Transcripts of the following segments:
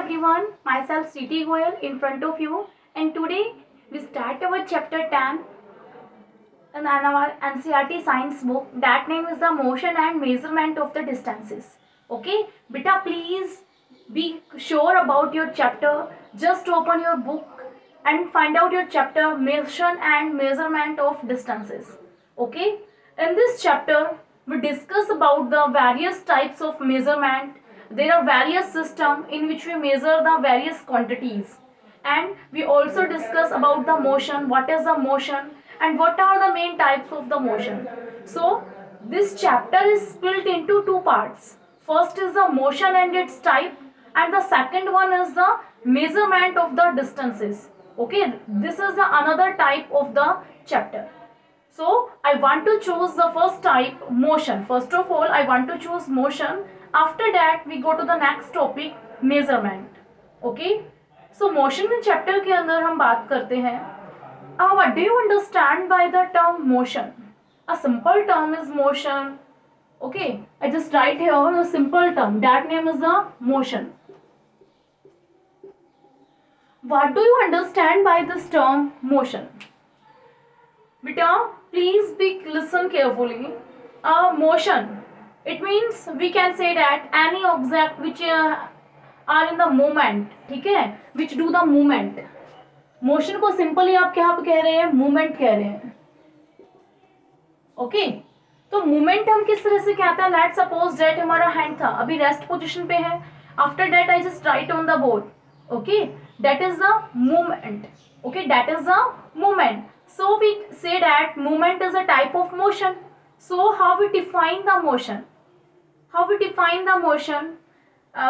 everyone, myself Siti Goyal in front of you, and today we start our chapter 10 in our NCERT science book. That name is the motion and measurement of the distances. Okay, beta, please be sure about your chapter. Just open your book and find out your chapter motion and measurement of distances. Okay, in this chapter we discuss about the various types of measurement. There are various systems in which we measure the various quantities, and we also discuss about the motion, what is the motion and what are the main types of the motion. So this chapter is split into two parts. First is the motion and its type, and the second one is the measurement of the distances. Okay, this is the another type of the chapter. So I want to choose the first type, motion. First of all, I want to choose motion. After that we go to the next topic, measurement. Okay, so motion में chapter के अंदर हम बात करते हैं. What do you understand by the term motion? A simple term is motion. Okay, I just write here a simple term. That name is the motion. What do you understand by this term motion? Beta, please listen carefully. Motion. It means we can say that any object which are in the movement, ठीक है, which do the movement. Motion को simply आप क्या कह रहे हैं, movement कह रहे हैं. ओके, तो मूवमेंट हम किस तरह से कहते हैं. लेट सपोज दैट हमारा हैंड था, अभी रेस्ट पोजीशन पे है. After that I just right on the board. Okay, that is the movement. Okay, that is the movement. So we say that movement is a type of motion. So how we define the motion? How we define the motion?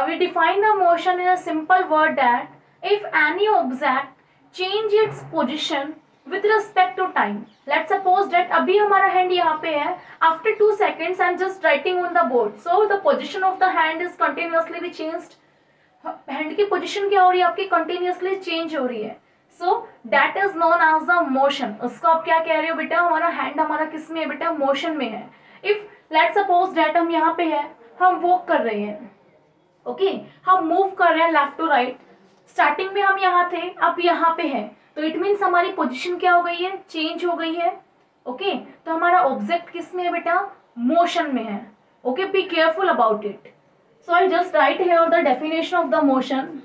We define the motion in a simple word that if any object change its position with respect to time. Let's suppose that अभी हमारा hand यहाँ पे है. After 2 seconds I'm just writing on the board. So the position of the hand is continuously be changed. Hand की position क्या हो रही है आपकी, continuously change हो रही है. So that is known as the motion. उसको आप क्या कह रहे हो बेटा, हमारा हैंड हमारा किस में है बेटा, मोशन में है. इफ लेट्स सपोज दैट हम यहाँ पे है, हम वॉक कर रहे हैं. ओके, हम मूव कर रहे हैं लेफ्ट टू राइट. स्टार्टिंग में हम यहाँ थे, अब यहाँ पे है, तो इट मीन्स हमारी पोजीशन क्या हो गई है, चेंज हो गई है. ओके, तो हमारा ऑब्जेक्ट किस में है बेटा, मोशन में है. Okay, be careful about it. So I just write here the definition of the motion.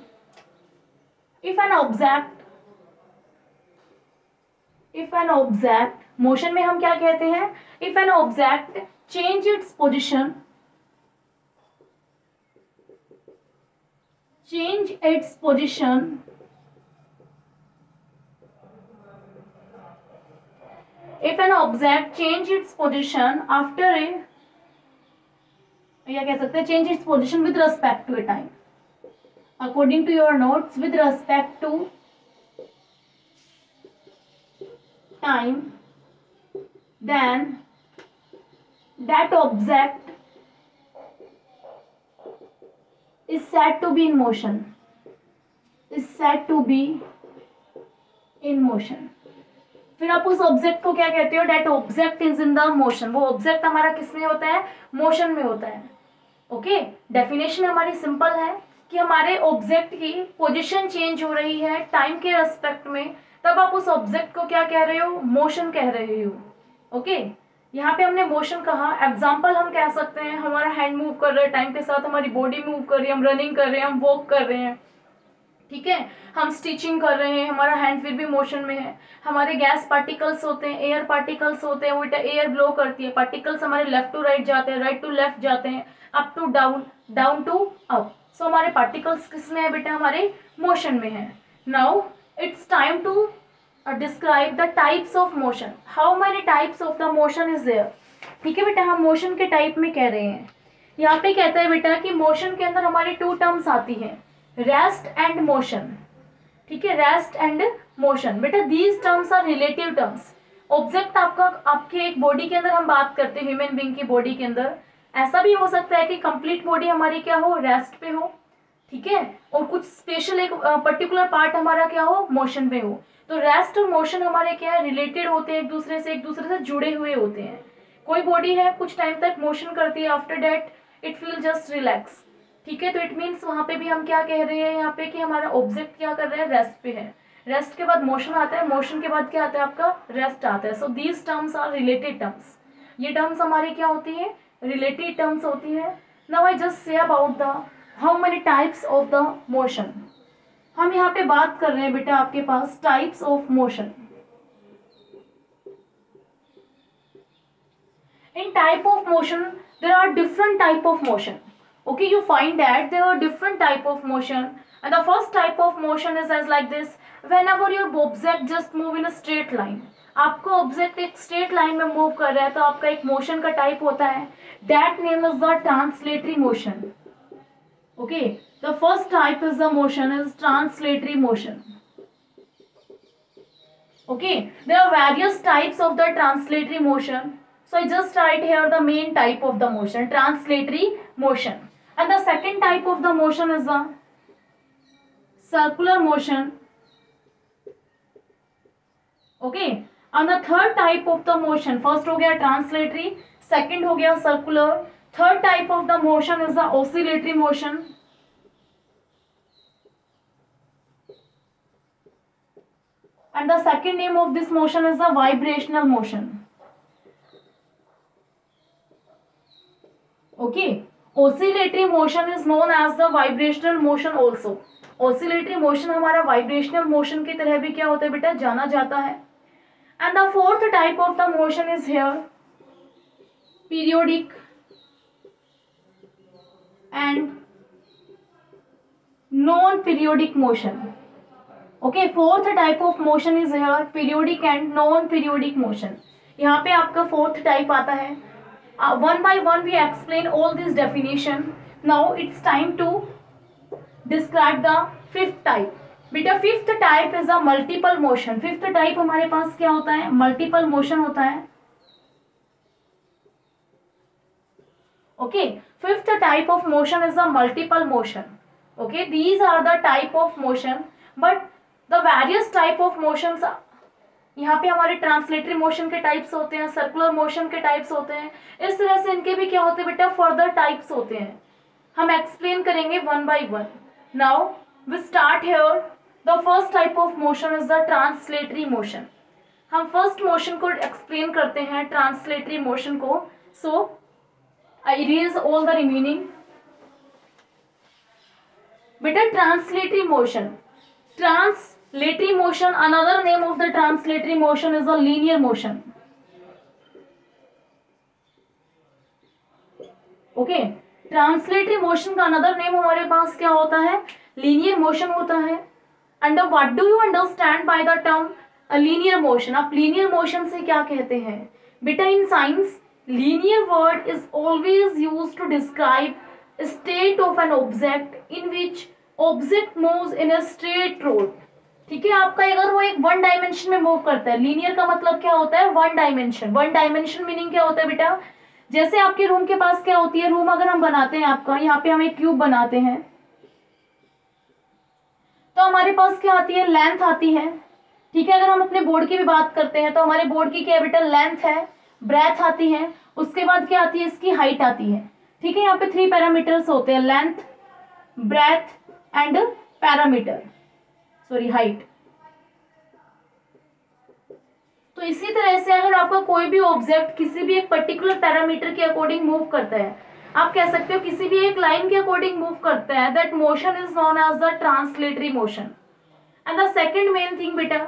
If an object, if an object, motion में हम क्या कहते हैं, if an object change its position, change its position if an object change its position after a, या कह सकते हैं change its position with respect to a time, according to your notes, with respect to time, then that object is said to be in motion, is said to be in motion. फिर आप उस object को क्या कहते हो, that object is in the motion. वो object हमारा किस में होता है, मोशन में होता है. ओके, डेफिनेशन हमारी सिंपल है कि हमारे ऑब्जेक्ट की पोजीशन चेंज हो रही है टाइम के रेस्पेक्ट में, तब आप उस ऑब्जेक्ट को क्या कह रहे हो, मोशन कह रहे हो. ओके, यहाँ पे हमने मोशन कहा. एग्जाम्पल हम कह सकते हैं, हमारा हैंड मूव कर रहा है टाइम के साथ, हमारी बॉडी मूव कर रही है, हम रनिंग कर रहे हैं, हम वॉक कर रहे हैं, ठीक है, हम स्टिचिंग कर रहे हैं, हमारा हैंड फिर भी मोशन में है. हमारे गैस पार्टिकल्स होते हैं, एयर पार्टिकल्स होते हैं, वो एयर ब्लो करती है, पार्टिकल्स हमारे लेफ्ट टू राइट जाते हैं, राइट टू लेफ्ट जाते हैं, up to down, down to up. So हमारे पार्टिकल्स किस में है बेटा, हमारे मोशन में है. Now it's time to describe the types of motion. How many types of the motion is there? ठीक है बेटा, हम मोशन के टाइप में कह रहे हैं. यहाँ पे कहता है बेटा कि मोशन के अंदर हमारी 2 टर्म्स आती हैं, रेस्ट एंड मोशन. ठीक है, रेस्ट एंड मोशन. बेटा these terms are relative terms. Object आपका, आपके एक बॉडी के अंदर हम बात करते हैं, ह्यूमन बीइंग की बॉडी के अंदर ऐसा भी हो सकता है कि कंप्लीट बॉडी हमारी क्या हो, रेस्ट पे हो. ठीक है, और कुछ स्पेशल एक पर्टिकुलर पार्ट हमारा क्या हो, मोशन पे हो. तो रेस्ट और मोशन हमारे क्या है, रिलेटेड होते हैं, एक दूसरे से जुड़े हुए होते हैं. कोई बॉडी है कुछ टाइम तक मोशन करती है, after that it feel just relax. ठीक है, तो इट मीन्स वहां पे भी हम क्या कह रहे हैं यहाँ पे कि हमारा ऑब्जेक्ट क्या कर रहा है, रेस्ट पे है। रेस्ट के बाद मोशन आता है, मोशन के बाद क्या आता है आपका, रेस्ट आता है। So these terms are related terms. ये टर्म्स हमारी क्या होती है, रिलेटेड टर्म्स होती है। Now I just say about the how many types of the motion. हम यहाँ पे बात कर रहे हैं बेटा आपके पास types of motion. In type of motion, there are different type of motion. Okay, you find that there are different type of motion, and the first type of motion is as like this. Whenever your object just move in a straight line, आपको object एक straight line में move कर रहा है तो आपका एक motion का टाइप होता है, that name is the translatory motion. Okay, the first type is the motion is translatory motion. Okay, there are various types of the translatory motion. So I just write here the main type of the motion, translatory motion. And the second type of the motion is the circular motion. Okay, and the third type of the motion, first हो गया translatory, second हो गया circular, third type of the motion is the oscillatory motion. And the second name of this motion is the vibrational motion. Okay, oscillatory motion is known as the vibrational motion also. Oscillatory motion हमारा vibrational motion की तरह भी क्या होता है बेटा, जाना जाता है. And the fourth type of the motion is here periodic and non-periodic motion. Okay, fourth type of motion is here periodic and non-periodic motion. यहाँ पे आपका fourth type आता है. One by one we explain all this definition. Now it's time to describe the fifth type. बेटा fifth type is a multiple motion. Fifth type हमारे पास क्या होता है, multiple motion होता है. Okay, fifth type of motion is a multiple motion. Okay, these are the type of motion, but the various type of motions, यहाँ पे हमारे translatory motion के टाइप्स होते हैं, सर्कुलर मोशन के टाइप्स होते हैं. इस तरह से इनके भी क्या होते हैं बेटा, फर्दर टाइप्स होते हैं. हम एक्सप्लेन करेंगे one by one. Now we start here. The first type of motion is the translatory motion. हम फर्स्ट मोशन को एक्सप्लेन करते हैं, ट्रांसलेटरी मोशन को. So I erase all the remaining. बेटा translatory motion, translatory motion, another name of the translatory motion is a linear motion. Okay, translatory motion का another name हमारे पास क्या होता है, linear motion होता है. And what do you understand by the term a linear motion? आप linear motion से क्या कहते हैं बेटा? in science linear word is always used to describe a state of an object in which object moves in a straight road. ठीक है, आपका अगर वो एक वन डायमेंशन में मूव करता है, लीनियर का मतलब क्या होता है, one dimension. One dimension meaning क्या होता है बेटा, जैसे आपके रूम के पास क्या होती है, रूम अगर हम बनाते हैं आपका, यहाँ पे हम एक क्यूब बनाते हैं तो हमारे पास क्या आती है, लेंथ आती है. ठीक है, अगर हम अपने बोर्ड की भी बात करते हैं तो हमारे बोर्ड की क्या बेटा, लेंथ है, ब्रेथ आती है, उसके बाद क्या आती है, इसकी हाइट आती है. ठीक है, यहाँ पे 3 पैरामीटर्स होते हैं, length, breadth and parameter, sorry height. तो इसी तरह से अगर आपका कोई भी ऑब्जेक्ट किसी भी एक पर्टिकुलर पैरामीटर के अकॉर्डिंग मूव करता है, आप कह सकते हो किसी भी एक लाइन के अकॉर्डिंग मूव करता है, that motion is known as the translatory motion. And the second main thing बेटा,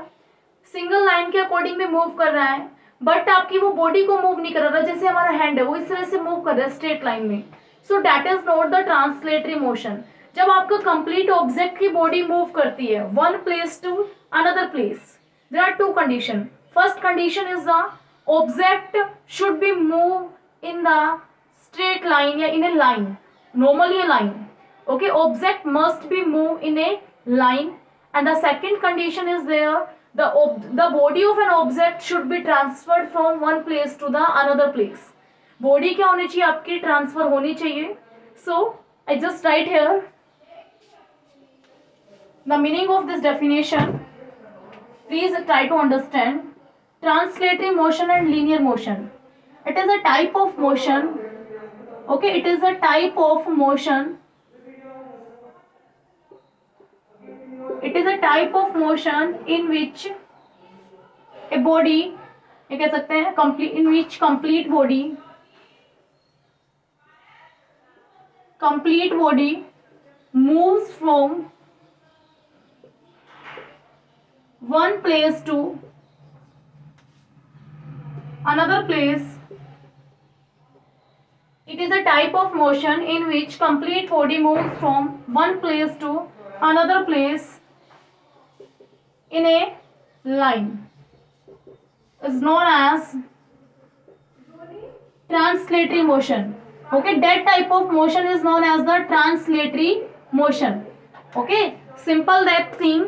सिंगल लाइन के अकॉर्डिंग में मूव कर रहा है बट आपकी वो बॉडी को मूव नहीं कर रहा, जैसे हमारा हैंड है वो इस तरह से मूव कर रहा है स्ट्रेट लाइन में. So that is not the translatory motion. जब आपका कंप्लीट ऑब्जेक्ट की बॉडी मूव करती है one place to another place, there are 2 condition. First condition is the object should be move in the straight line या in a line, normally a line. Okay, object must be move in a line. And the second condition is there, the body of an object should be transferred from one place to the another place. Body क्या होनी चाहिए आपकी, transfer होनी चाहिए. सो I just write here the meaning of this definition. Please try to understand. Translatory motion and linear motion. It is a type of motion. Okay, it is a type of motion is a type of motion in which a body, ये कह सकते हैं complete, in which complete body moves from one place to another place. It is a type of motion in which complete body moves from one place to another place in a line. Is known as translatory motion. Okay, that type of motion is known as the translatory motion. Okay, simple that thing.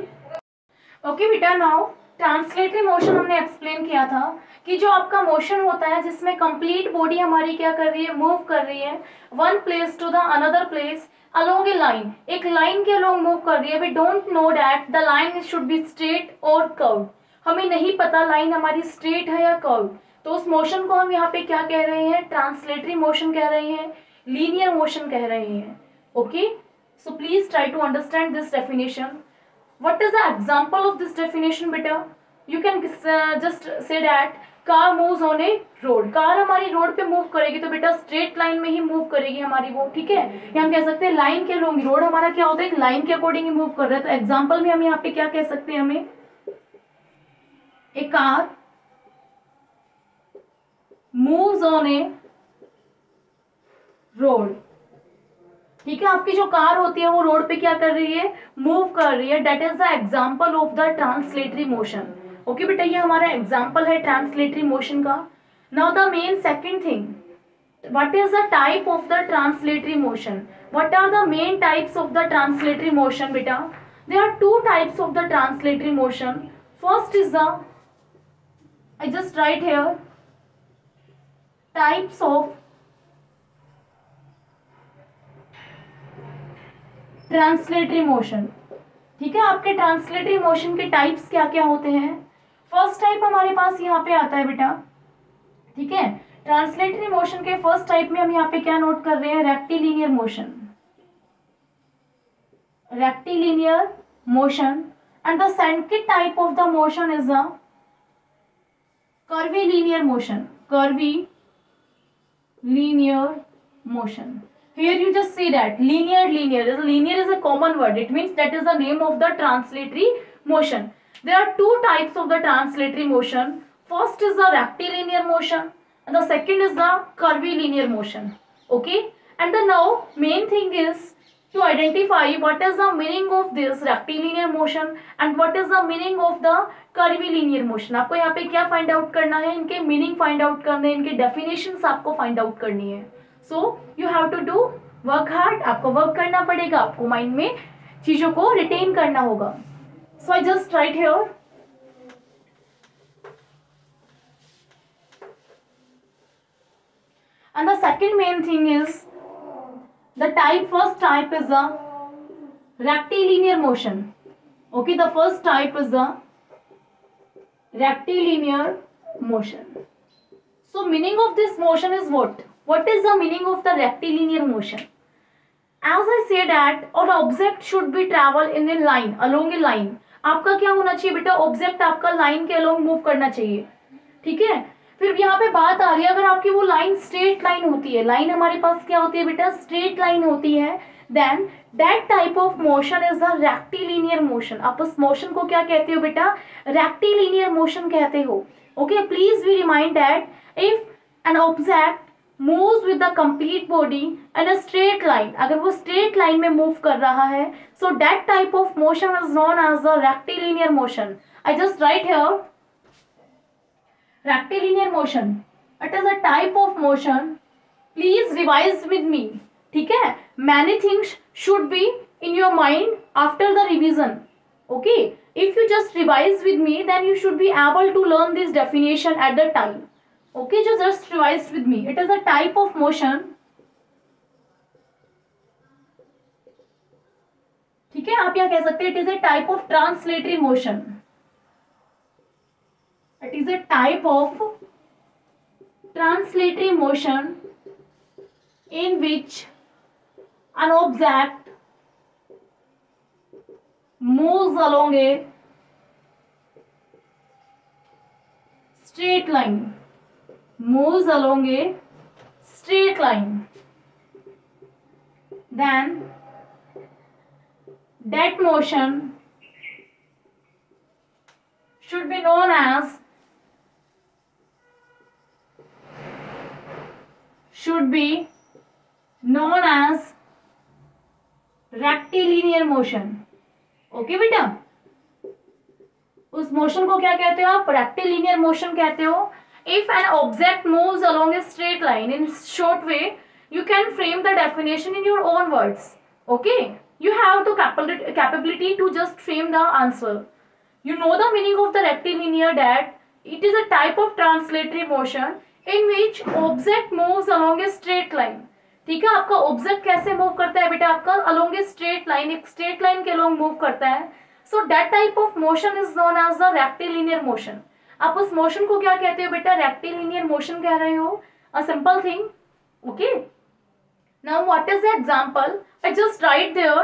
Okay बेटा, now translatory motion हमने explain किया था कि जो आपका motion होता है जिसमें कंप्लीट बॉडी हमारी क्या कर रही है, मूव कर रही है one place to the another place along a line, एक लाइन के अलोंग मूव कर रही है. We don't know that the line should be straight और कर्व. हमें नहीं पता लाइन हमारी स्ट्रेट है या कर्व, तो उस मोशन को हम यहाँ पे क्या कह रहे हैं, ट्रांसलेटरी मोशन कह रहे हैं, लीनियर मोशन कह रहे हैं. Okay, so please try to understand this definition. What is the example of this definition बेटा? You can just say that car moves on a road. Car हमारी रोड पे move करेगी तो बेटा स्ट्रेट लाइन में ही मूव करेगी हमारी वो, ठीक है. या हम कह सकते हैं लाइन के अलोंग, रोड हमारा क्या होता है, एक लाइन के अकॉर्डिंग ही मूव कर रहा है. तो एग्जाम्पल में हम यहाँ पे क्या कह सकते हैं, हमें a car moves on a road. ठीक है, आपकी जो कार होती है वो रोड पे क्या कर रही है, मूव कर रही है. That is the example of the translatory motion. Okay बेटा, ये हमारा एग्जांपल है ट्रांसलेटरी मोशन का. Now the main second thing, what is the type of the translatory motion? What are the main types of the translatory motion बेटा? There are two types of the translatory motion. First is the, I just write here, types of translatory motion. ठीक है, आपके translatory motion के types क्या क्या होते हैं? First type हमारे पास यहाँ पे आता है बेटा. ठीक है, ट्रांसलेटरी मोशन के फर्स्ट टाइप में हम यहाँ पे क्या नोट कर रहे हैं, rectilinear motion. Rectilinear motion. And the second type of the motion is the curvilinear motion. Curvilinear motion. Here you just see that linear. Linear is a common word. It means that is the name of the translatory motion. There are two types of the translatory motion. First is the rectilinear motion and the second is the curvilinear motion. Okay, and the now main thing is to identify what is the meaning of this rectilinear motion and what is the meaning of the curvilinear motion. आपको यहाँ पे क्या find out करना है, इनके meaning find out करने हैं, इनके डेफिनेशंस आपको फाइंड आउट करनी है. So you have to do work hard. आपको वर्क करना पड़ेगा, आपको माइंड में चीजों को रिटेन करना होगा. So I just write here, and the second main thing is the first type is the rectilinear motion. Okay, the first type is the rectilinear motion. So meaning of this motion is what? What is the meaning of the rectilinear motion? As I say that an object should be travel in a line, along a line. आपका क्या होना चाहिए बेटा, object आपका line के along move करना चाहिए. ठीक है, फिर यहाँ पे बात आ रही है, अगर आपकी वो लाइन स्ट्रेट लाइन होती है, लाइन हमारे पास क्या होती है बेटा, स्ट्रेट लाइन होती है, then that type of motion is the rectilinear motion. आप उस मोशन को क्या कहते हो बेटा, रेक्टिलिनियर मोशन कहते हो. Okay, please we remind that if an object moves with the complete body in a straight line, अगर वो straight line में move कर रहा है, so that type of motion is known as the rectilinear motion. I just write here rectilinear motion. It is a type of motion. Please revise with me. ठीक है, many things should be in your mind after the revision. Okay, if you just revise with me, then you should be able to learn this definition at the time. Okay, just revise with me. It is a type of motion. ठीक है, आप यहाँ कह सकते हैं it is a type of translatory motion. It is a type of translatory motion in which an object moves along a straight line, moves along a straight line, then that motion should be known as rectilinear motion. Okay बेटा, उस motion को क्या कहते हो आप? Rectilinear motion कहते हो। If an object moves along a straight line in short way, you can frame the definition in your own words. Okay, you have the capability to just frame the answer. You know the meaning of the rectilinear, that it is a type of translatory motion in which object moves along a straight line. ठीक है, आपका object कैसे move करता है बेटा? आपका along a straight line, एक straight line के अलोंग मूव करता है। So that type of motion is known as the rectilinear motion. आप उस मोशन को क्या कहते हो बेटा? रेक्टिलिनियर मोशन कह रहे हो। A simple thing. Okay, now what is the example? I just write there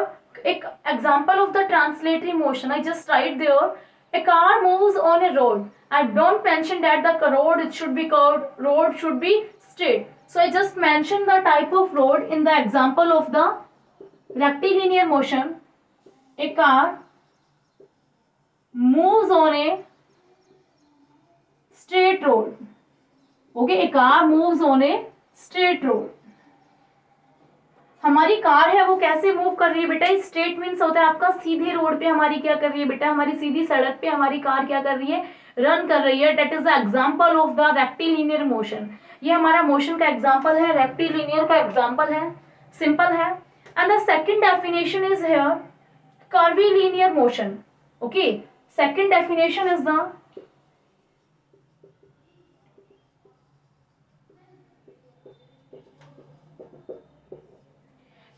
example of the translatory motion. I just write there a car moves on a road. I don't mention that the road it should be curved, road should be straight. So I just mention the type of road in the example of the rectilinear motion. A car moves on a straight road. Okay, a car moves on a straight road. हमारी car है वो कैसे move कर रही है बेटा? Straight means होता है आपका सीधे रोड पे हमारी क्या कर रही है बेटा? हमारी सीधी सड़क पे हमारी कार क्या कर रही है? रन कर रही है। That is the example of the rectilinear motion. ये हमारा मोशन का एग्जांपल है, रेक्टिलिनियर का एग्जांपल है, सिंपल है। And the second definition is here curvilinear motion. Okay, second definition is the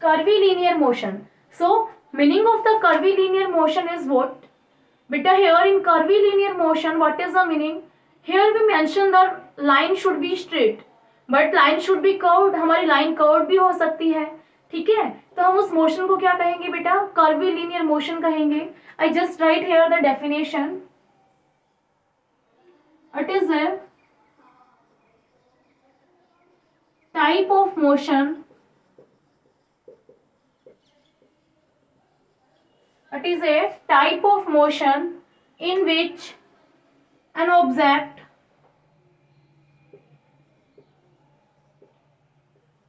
curvilinear motion. So meaning of the curvilinear motion is what? Beta, here in curvilinear motion what is the meaning? Here we mention the line should be straight, but line should be curved. हमारी line curved भी हो सकती है, ठीक है? तो हम उस मोशन को क्या कहेंगे बेटा? कर्वीलिनियर मोशन कहेंगे। I just write here the definition. It is a type of motion. It is a type of motion in which an object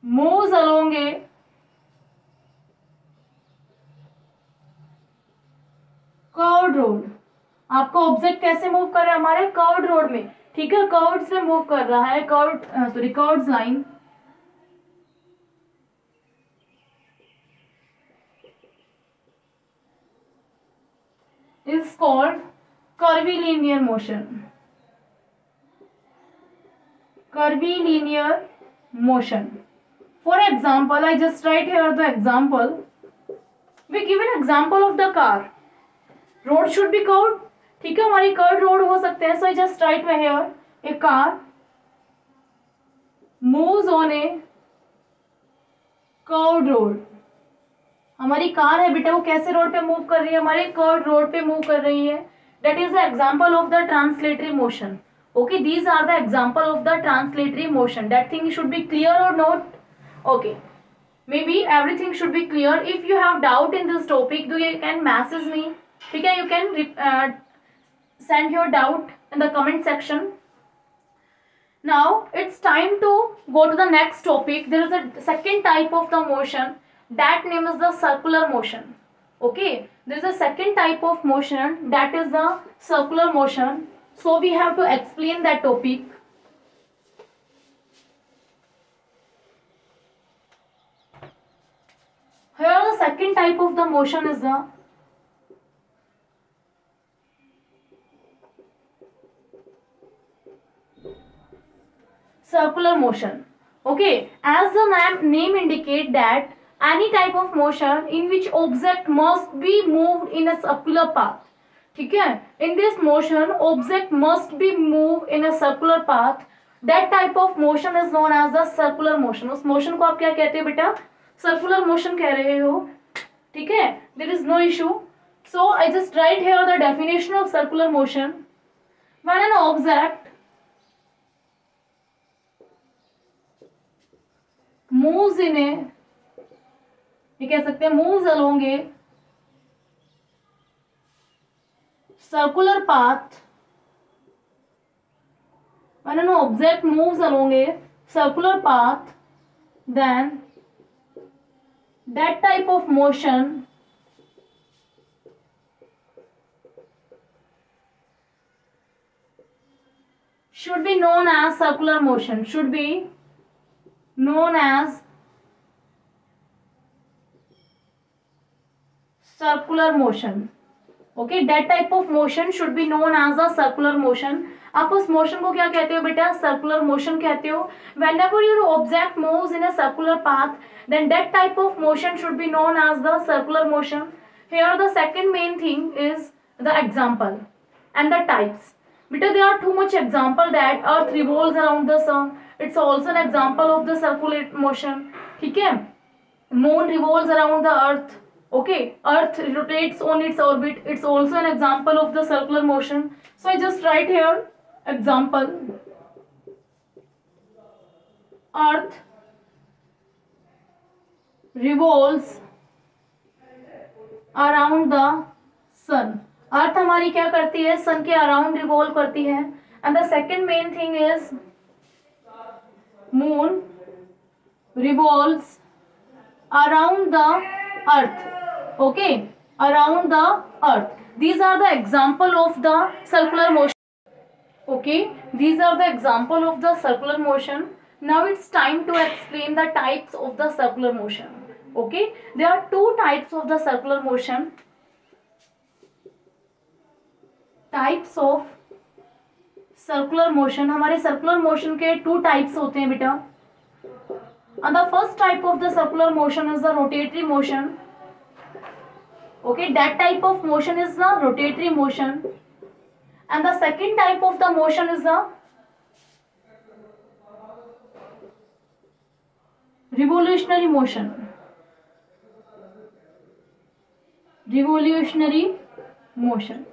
moves along a curved road. आपका ऑब्जेक्ट कैसे move कर रहा है? हमारे curved road में, ठीक है? कर्व्ड्स में मूव कर रहा है, curved line is called curvilinear motion. Curvilinear motion. For example, I just write here the example. We give an example of the car. Road should be curved. ठीक है, हमारी कर्व्ड रोड हो सकते हैं। So I just write here a car moves on a curved road. हमारी car है बेटा, वो कैसे रोड पे मूव कर रही है? हमारे कर्व्ड रोड पे मूव कर रही है। That is the example of the translatory motion. Okay, these are the example of the translatory motion. That thing should be clear or not? Okay, maybe everything should be clear. If you have doubt in this topic, do you can message me, ठीक है? You can send your doubt in the comment section. Now it's time to go to the next topic. There is a second type of the motion. That name is the circular motion. Okay, there is a second type of motion, that is the circular motion. So we have to explain that topic. Here the second type of the motion is the circular motion. Okay, as the name indicate that any type of motion in which object must be moved in a circular path. ठीक है, in this motion object must be moved in a circular path. That type of motion is known as the circular motion. उस motion को आप क्या कहते हो बेटा? circular motion कह रहे हो, ठीक है? There is no issue. So I just write here the definition of circular motion. When an object moves in a, ये कह सकते हैं moves along a circular path, when an object moves along a circular path, then that type of motion should be known as circular motion, should be known as circular motion. Okay, that type of motion should be known as a circular motion. आप उस motion को क्या कहते हो बेटा? Circular motion कहते हो. Whenever your object moves in a circular path, then that type of motion should be known as the circular motion. Here the second main thing is the example and the types. Beta, there are too much example that Earth revolves around the sun. It's also an example of the circular motion. ठीक है? Moon revolves around the Earth. Okay, Earth rotates on its orbit. It's also an example of the circular motion. So I just write here example. Earth revolves around the sun. अर्थ हमारी क्या करती है? सन के around revolve करती है. And the second main thing is moon revolves around the earth. Okay, around the earth. These are the example of the circular motion. Okay, these are the example of the circular motion. Now it's time to explain the types of the circular motion. Okay, there are two types of the circular motion. Types of circular motion. हमारे circular motion के two types होते हैं बेटा. And the first type of the circular motion is the rotatory motion. Okay, that type of motion is the rotatory motion. And the second type of the motion is the revolutionary motion. Revolutionary motion.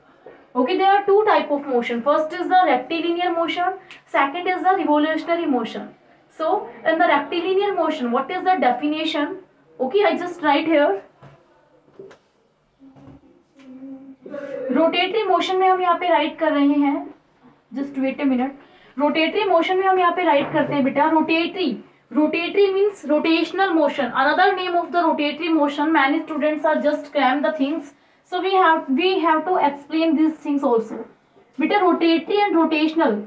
Okay, there are two type of motion. First is the rectilinear motion. Second is the revolutionary motion. So, in the rectilinear motion, what is the definition? Okay, I just write here. Rotatory motion में हम यहाँ पे write कर रहे हैं. Just wait a minute. Rotatory motion में हम यहाँ पे राइट करते हैं बेटा. Rotatory means rotational motion. Another name of the rotatory motion. Many students are just cram the things, so we have to explain this things also. बेटा rotatory and rotational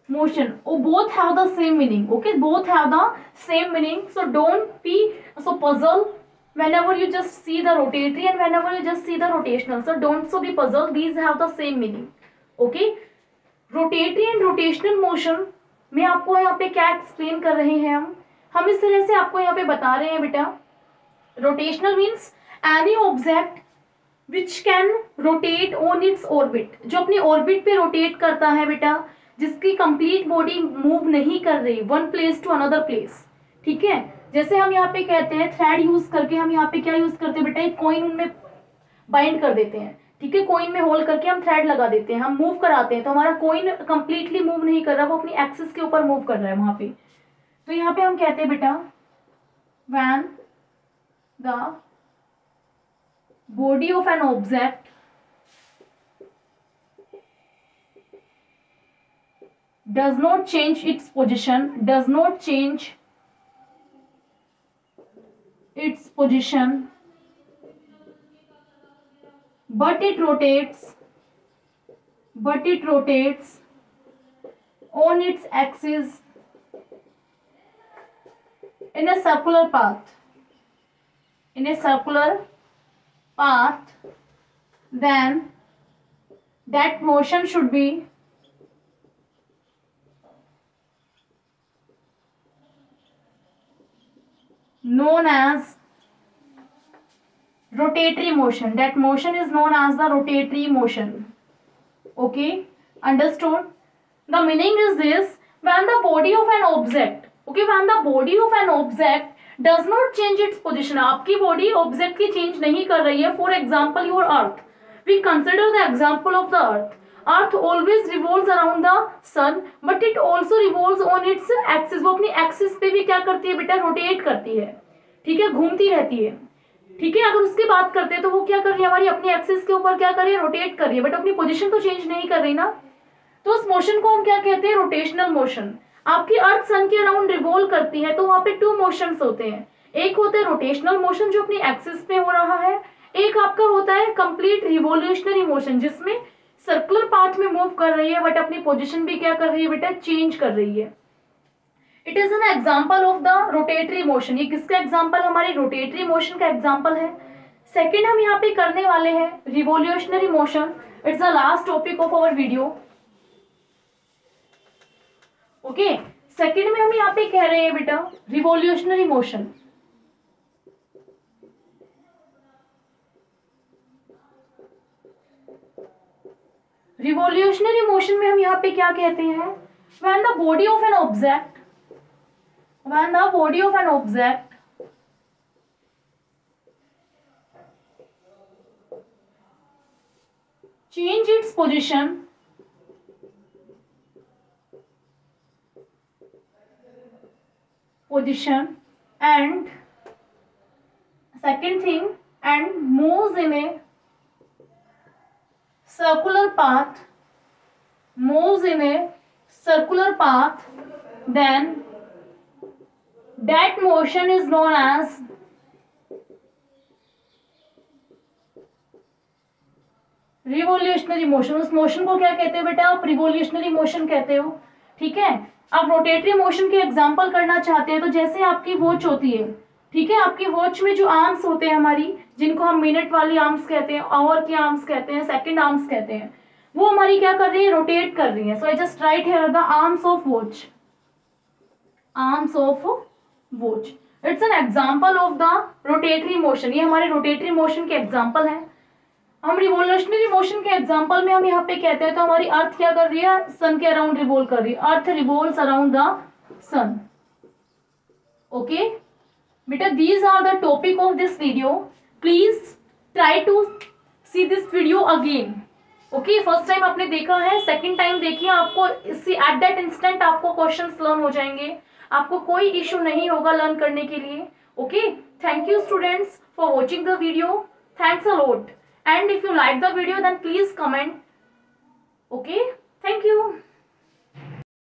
motion, both have the same meaning. Okay, both have the same meaning, so don't be so puzzled whenever you just see the rotatory and whenever you just see the rotational. So don't so be puzzled, these have the same meaning. Okay, rotatory and rotational motion में आपको यहाँ पे क्या explain कर रहे हैं हम इस तरह से आपको यहाँ पे बता रहे हैं बेटा. Rotational means any object which can rotate on its orbit, जो अपनी ऑर्बिट पे रोटेट करता है बेटा, जिसकी कंप्लीट बॉडी मूव नहीं कर रही one place to another place. ठीक है, जैसे हम यहाँ पे कहते हैं थ्रेड यूज करके हम यहाँ पे क्या यूज करते हैं बेटा, एक कॉइन उनमें बाइंड कर देते हैं. ठीक है, कॉइन में होल करके हम थ्रेड लगा देते हैं, हम मूव कराते हैं, तो हमारा कॉइन कंप्लीटली मूव नहीं कर रहा, वो अपनी एक्सिस के ऊपर मूव कर रहा है वहां पे. तो यहाँ पे हम कहते हैं बेटा when the body of an object does not change its position, but it rotates on its axis in a circular path, then that motion should be known as rotatory motion. That motion is known as the rotatory motion. Okay, understood? The meaning is this: when the body of an object, okay, when the body of an object does not change its position, आपकी body object की change नहीं कर रही है. For example your earth, we consider the example of the earth. Earth always revolves around the sun but it also revolves on its axis. वो अपनी axis पे भी क्या करती है बेटा, रोटेट करती है. ठीक है, घूमती रहती है. ठीक है, अगर उसकी बात करते हैं तो वो क्या कर रही है, हमारी अपनी एक्सिस के ऊपर क्या कर रही है, रोटेट कर रही है, बट अपनी पोजीशन तो चेंज नहीं कर रही ना. तो उस मोशन को हम क्या कहते हैं, रोटेशनल मोशन. आपकी अर्थ सन के अराउंड रिवॉल्व करती है तो वहां पे टू मोशंस होते हैं. एक होता है रोटेशनल मोशन जो अपनी एक्सिस पे हो रहा है, एक आपका होता है कंप्लीट रिवोल्यूशनरी मोशन जिसमें सर्कुलर पाथ में मूव कर रही है बट अपनी पोजीशन भी क्या कर रही है बेटा, चेंज कर रही है. It is an example of the rotatory motion. ये किसका एग्जाम्पल, हमारी रोटेटरी मोशन का एग्जाम्पल है. सेकेंड हम यहाँ पे करने वाले हैं revolutionary motion. It's the last topic of our video. Okay, second में हम यहाँ पे कह रहे हैं बेटा रिवोल्यूशनरी मोशन. रिवोल्यूशनरी मोशन में हम यहाँ पे क्या कहते हैं, when the body of an object change its position and second thing and moves in a circular path, then that motion is known as revolutionary motion. उस मोशन को क्या कहते हो बेटा, आप रिवोल्यूशनरी मोशन कहते हो. ठीक है, आप रोटेटरी मोशन के एग्जांपल करना चाहते हैं तो जैसे आपकी वॉच होती है. ठीक है, आपकी वॉच में जो आर्म्स होते हैं हमारी, जिनको हम मिनट वाली आर्म्स कहते हैं, आवर की आर्म्स कहते हैं, सेकंड आर्म्स कहते हैं, वो हमारी क्या कर रही है, रोटेट कर रही है. So I just write here the arms of watch. It's an example of the rotatory motion. ये हमारे रोटेटरी मोशन के एग्जाम्पल है. हम रिवोल्यूशनरी मोशन के एग्जांपल में हम यहाँ पे कहते हैं तो हमारी अर्थ क्या कर रही है, सन के अराउंड रिवॉल्व कर रही है. Earth revolves around the sun. Okay बेटा, these are the topic of this video. Please try to see this video again. Okay, first time आपने देखा है, सेकंड टाइम देखिए, आपको एट दैट इंस्टेंट आपको क्वेश्चंस लर्न हो जाएंगे. आपको कोई इश्यू नहीं होगा लर्न करने के लिए. Okay, thank you students for watching the video. Thanks a lot. And if you like the video, then please comment. Okay, thank you.